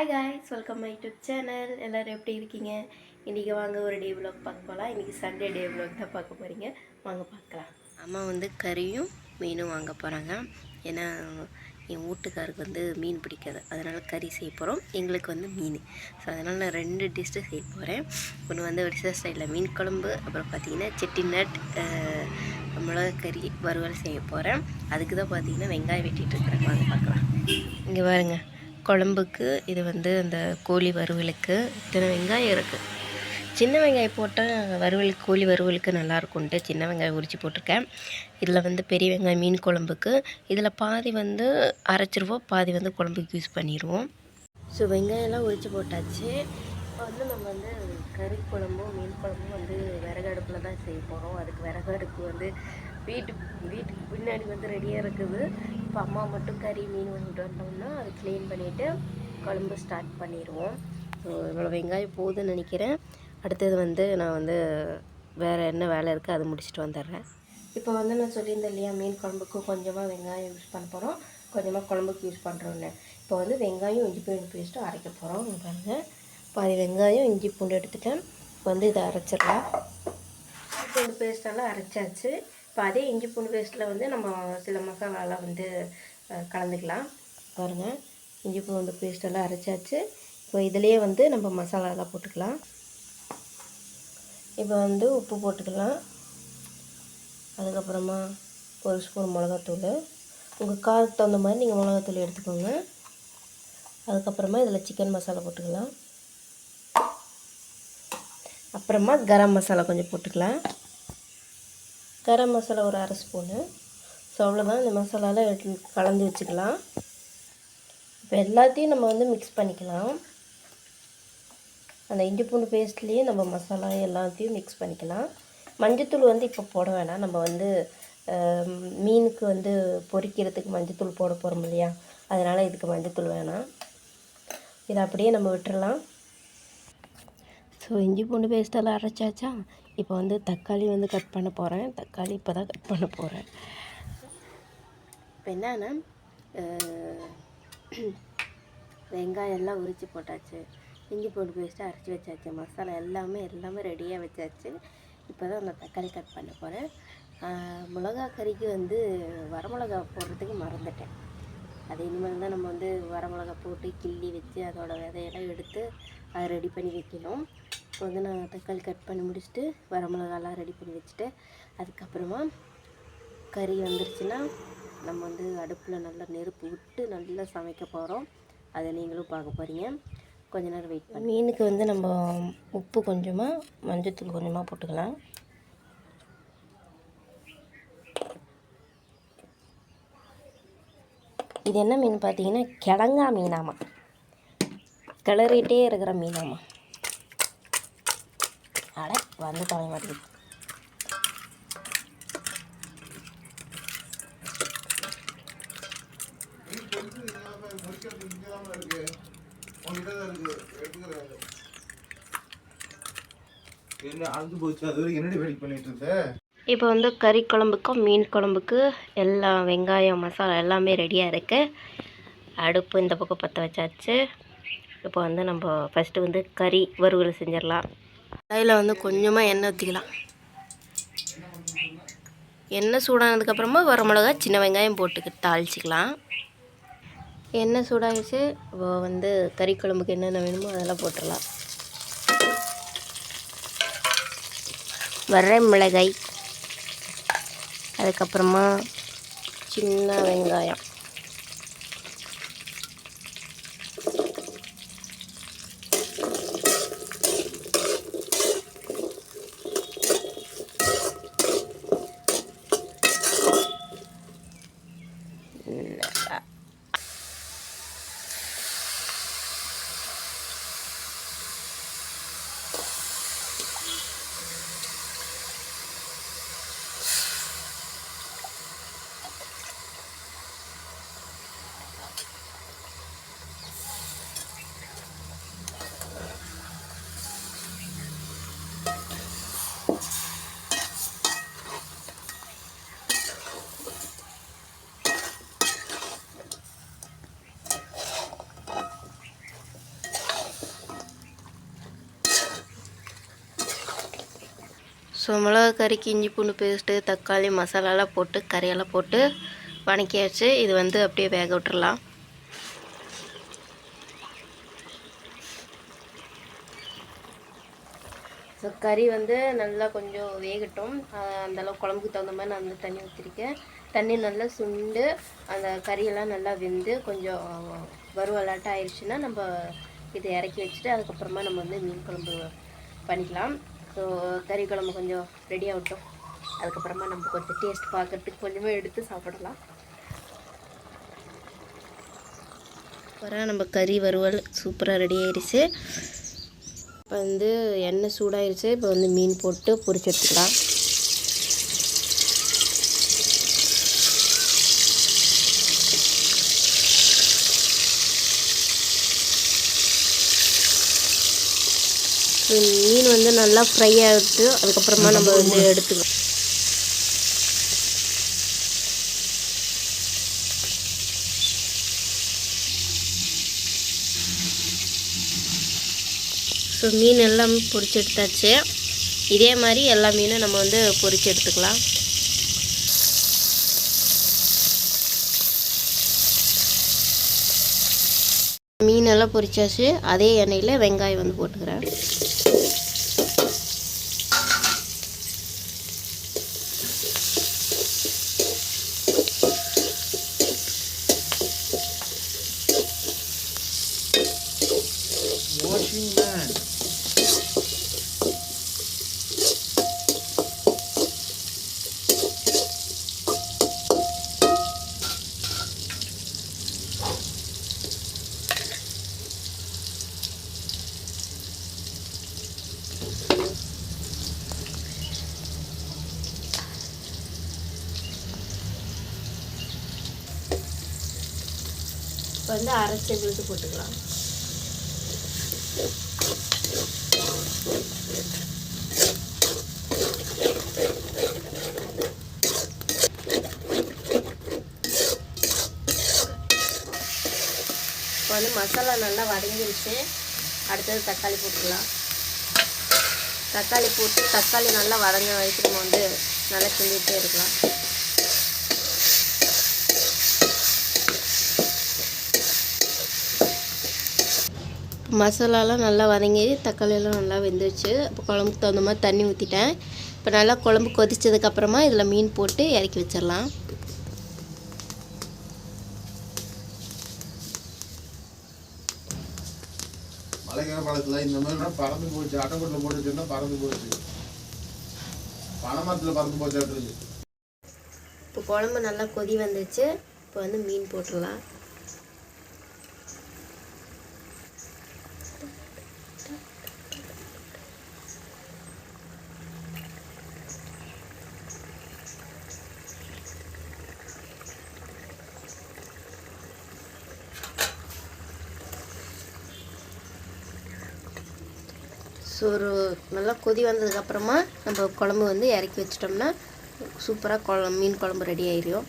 Hi guys, welcome my YouTube channel. எல்லோரும் எப்படி இருக்கீங்க? இன்றைக்கி வாங்க ஒரு டே விலாக் பார்க்க போகலாம். இன்றைக்கி சண்டே டே விலாக் தான் பார்க்க போகிறீங்க. வாங்க பார்க்கலாம். அம்மா வந்து கறியும் மீனும் வாங்க போகிறாங்க. ஏன்னா என் வீட்டுக்காருக்கு வந்து மீன் பிடிக்காது, அதனால் கறி செய்ய போகிறோம். எங்களுக்கு வந்து மீன். ஸோ அதனால் நான் 2 டிஷ்ஷு செய்ய போகிறேன். ஒன்று வந்து ஒடிசா ஸ்டைலில் மீன் குழம்பு, அப்புறம் பார்த்திங்கன்னா செட்டிநாட் மிளகா கறி வறுவல் செய்ய போகிறேன். அதுக்கு தான் பார்த்திங்கன்னா வெங்காயம் வெட்டிகிட்டு இருக்கிறேன். வாங்க பார்க்கலாம். இங்கே பாருங்க, குழம்புக்கு இது வந்து அந்த கோழி வறுவலுக்கு இத்தனை வெங்காயம் இருக்குது. சின்ன வெங்காயம் போட்டால் வறுவலுக்கு, கோழி வறுவலுக்கு நல்லாயிருக்கும்ன்ட்டு சின்ன வெங்காயம் உரித்து போட்டிருக்கேன். இதில் வந்து பெரிய வெங்காயம் மீன் குழம்புக்கு, இதில் பாதி வந்து அரைச்சிருவோம், பாதி வந்து குழம்புக்கு யூஸ் பண்ணிடுவோம். ஸோ வெங்காயம்லாம் உரித்து போட்டாச்சு. இப்போ வந்து நம்ம வந்து கறி குழம்பும் மீன் குழம்பும் வந்து விறகு அடுப்பில் தான் செய்ய போகிறோம். அதுக்கு விறகு அடுப்பு வந்து வீட்டுக்கு பின்னாடி வந்து ரெடியாக இருக்குது. இப்போ அம்மா மட்டும் கறி மீன் வாங்கிட்டு வந்தோம்னா அது க்ளீன் பண்ணிவிட்டு குழம்பு ஸ்டார்ட் பண்ணிடுவோம். ஸோ இவ்வளோ வெங்காயம் போகுதுன்னு நினைக்கிறேன். அடுத்தது வந்து நான் வந்து வேறு என்ன வேலை இருக்குது அதை முடிச்சுட்டு வந்துடுறேன். இப்போ வந்து நான் சொல்லியிருந்தேன் இல்லையா, மீன் குழம்புக்கு கொஞ்சமாக வெங்காயம் யூஸ் பண்ண போகிறோம், கொஞ்சமாக குழம்புக்கு யூஸ் பண்ணுறோன்னு. இப்போ வந்து வெங்காயம் இஞ்சி பூண்டு பேஸ்ட்டும் அரைக்க போகிறோம். பாருங்கள், பாதி வெங்காயம் இஞ்சி பூண்டு எடுத்துட்டேன். இப்போ வந்து இதை அரைச்சிடலாம். இஞ்சி பூண்டு பேஸ்ட்டெல்லாம் அரைச்சாச்சு. இப்போ அதே இஞ்சி பூண்டு பேஸ்ட்டில் வந்து நம்ம சில மசாலாலாம் வந்து கலந்துக்கலாம். பாருங்கள், இஞ்சி பூண்டு பேஸ்ட்டெல்லாம் அரைச்சாச்சு. இப்போ இதிலேயே வந்து நம்ம மசாலாலாம் போட்டுக்கலாம். இப்போ வந்து உப்பு போட்டுக்கலாம். அதுக்கப்புறமா ஒரு ஸ்பூன் மிளகாத்தூள், உங்கள் காரத்துக்கு தகுந்த மாதிரி நீங்கள் மிளகாத்தூள் எடுத்துக்கோங்க. அதுக்கப்புறமா இதில் சிக்கன் மசாலா போட்டுக்கலாம். அப்புறமா கரம் மசாலா கொஞ்சம் போட்டுக்கலாம். கரம் மசாலா ஒரு அரை ஸ்பூனு. ஸோ அவ்வளோதான். இந்த மசாலாலாம் கலந்து வச்சுக்கலாம். இப்போ எல்லாத்தையும் நம்ம வந்து மிக்ஸ் பண்ணிக்கலாம். அந்த இஞ்சி பூண்டு பேஸ்ட்லேயே நம்ம மசாலா எல்லாத்தையும் மிக்ஸ் பண்ணிக்கலாம். மஞ்சத்தூள் வந்து இப்போ போட வேணாம். நம்ம வந்து மீனுக்கு வந்து பொரிக்கிறதுக்கு மஞ்சத்தூள் போட போகிறோம் இல்லையா, அதனால் இதுக்கு மஞ்சத்தூள் வேணாம். இதை அப்படியே நம்ம விட்டுறலாம். ஸோ இஞ்சி பூண்டு பேஸ்ட்டெல்லாம் அரைச்சாச்சா. இப்போ வந்து தக்காளி வந்து கட் பண்ண போகிறேன். தக்காளி இப்போ தான் கட் பண்ண போகிறேன். இப்போ என்னன்னா, வெங்காயம் எல்லாம் உரித்து போட்டாச்சு, இஞ்சி பூண்டு பேஸ்ட்டு அரைச்சி வச்சாச்சு, மசாலா எல்லாமே ரெடியாக வச்சாச்சு. இப்போ தான் அந்த தக்காளி கட் பண்ண போகிறேன். மிளகா கறிக்கு வந்து வரமிளகா போடுறதுக்கு மறந்துட்டேன். அது இனிமேல் தான் நம்ம வந்து வரமிளகா போட்டு கிள்ளி வச்சு அதோட விதையெல்லாம் எடுத்து அதை ரெடி பண்ணி வைக்கணும். இப்போ வந்து நான் தக்காளி கட் பண்ணி முடிச்சுட்டு வரமிளகாலாம் ரெடி பண்ணி வச்சுட்டு, அதுக்கப்புறமா கறி வந்துருச்சுன்னா நம்ம வந்து அடுப்பில் நல்லா நெருப்பு விட்டு நல்லா சமைக்க போகிறோம். அதை நீங்களும் பார்க்க போகிறீங்க. கொஞ்ச நேரம் வெயிட் பண்ணி. மீனுக்கு வந்து நம்ம உப்பு கொஞ்சமாக, மஞ்சத்தூள் கொஞ்சமாக போட்டுக்கலாம். இது என்ன மீன் பார்த்தீங்கன்னா, கிழங்கா மீனாமா, கிளறிட்டே இருக்கிற மீனாமா. அட வந்து தொலை மாட்டேங்குது. இப்போ வந்து கறி குழம்புக்கும் மீன் குழம்புக்கு எல்லாம் வெங்காயம் மசாலா எல்லாமே ரெடியாக இருக்குது. அடுப்பு இந்த பக்கம் பற்ற வச்சாச்சு. இப்போ வந்து நம்ம ஃபஸ்ட்டு வந்து கறி வறுவல் செஞ்சிடலாம். அதில் வந்து கொஞ்சமாக எண்ணெய் ஊற்றிக்கலாம். எண்ணெய் சூடானதுக்கப்புறமா வரமிளகா சின்ன வெங்காயம் போட்டுக்கிட்டு தாளிச்சிக்கலாம். எண்ணெய் சூடாகிடுச்சு. இப்போ வந்து கறி குழம்புக்கு என்னென்ன வேணுமோ அதெல்லாம் போட்டுடலாம். வரமிளகாய், அதுக்கப்புறமா சின்ன வெங்காயம், ஸோ மிளகா கறிக்கு இஞ்சி பூண்டு பேஸ்ட்டு, தக்காளி, மசாலாலாம் போட்டு கறியெல்லாம் போட்டு வணக்கியாச்சு. இது வந்து அப்படியே வேக விட்டுறலாம். ஸோ கறி வந்து நல்லா கொஞ்சம் வேகட்டும். அந்தளவு குழம்புக்கு தகுந்த மாதிரி நான் வந்து தண்ணி ஊற்றிருக்கேன். தண்ணி நல்லா சுண்டு அந்த கறியெல்லாம் நல்லா வெந்து கொஞ்சம் வறுவலாட்டம் ஆயிடுச்சுன்னா நம்ம இதை இறக்கி வச்சுட்டு அதுக்கப்புறமா நம்ம வந்து மீன் குழம்பு பண்ணிக்கலாம். ஸோ கறி குழம்பு கொஞ்சம் ரெடி ஆகட்டும். அதுக்கப்புறமா நம்ம கொஞ்சம் டேஸ்ட் பார்க்குறதுக்கு கொஞ்சமாக எடுத்து சாப்பிடலாம். அப்புறம் நம்ம கறி வறுவல் சூப்பராக ரெடி ஆயிடுச்சு. இப்போ வந்து எண்ணெய் சூடாயிருச்சு. இப்போ வந்து மீன் போட்டு பொரிச்சு எடுத்துக்கலாம். மீன் வந்து நல்லா ஃப்ரை ஆகிட்டு அதுக்கப்புறமா நம்ம வந்து எடுத்துக்கலாம். ஸோ மீன் எல்லாம் பொரிச்சு எடுத்தாச்சு. இதே மாதிரி எல்லா மீனும் நம்ம வந்து பொரிச்சு எடுத்துக்கலாம். மீனெல்லாம் பொரிச்சாச்சு. அதே எண்ணெயில் வெங்காயம் வந்து போட்டுக்கிறேன். இப்போ வந்து அரைச்சி விழுத்து போட்டுக்கலாம். இப்போ வந்து மசாலா நல்லா வதங்கிருச்சு. அடுத்தது தக்காளி போட்டுக்கலாம். தக்காளி போட்டு தக்காளி நல்லா வதங்க வரைக்கும் நம்ம வந்து நல்லா கிண்டிகிட்டே இருக்கலாம். மசாலாலாம் நல்லா வதங்கி தக்காளியெல்லாம் நல்லா வெந்துருச்சு. இப்போ குழம்புக்கு தகுந்த மாதிரி தண்ணி ஊற்றிட்டேன். இப்போ நல்லா குழம்பு கொதிச்சதுக்கப்புறமா இதில் மீன் போட்டு இறக்கி வச்சிடலாம். மலைக்கிற பழத்தில் இந்த மாதிரி பறந்து போச்சு. அட்டைப்பட்டில் போட்டு வச்சுருந்தா பறந்து போச்சு. பனைமரத்தில் பறந்து போச்சு. இப்போ குழம்பு நல்லா கொதி வந்துச்சு. இப்போ வந்து மீன் போட்டுடலாம். ஸோ ஒரு நல்லா கொதி வந்ததுக்கப்புறமா நம்ம குழம்பு வந்து இறக்கி வச்சிட்டோம்னா சூப்பராக மீன் குழம்பு ரெடி ஆயிடும்.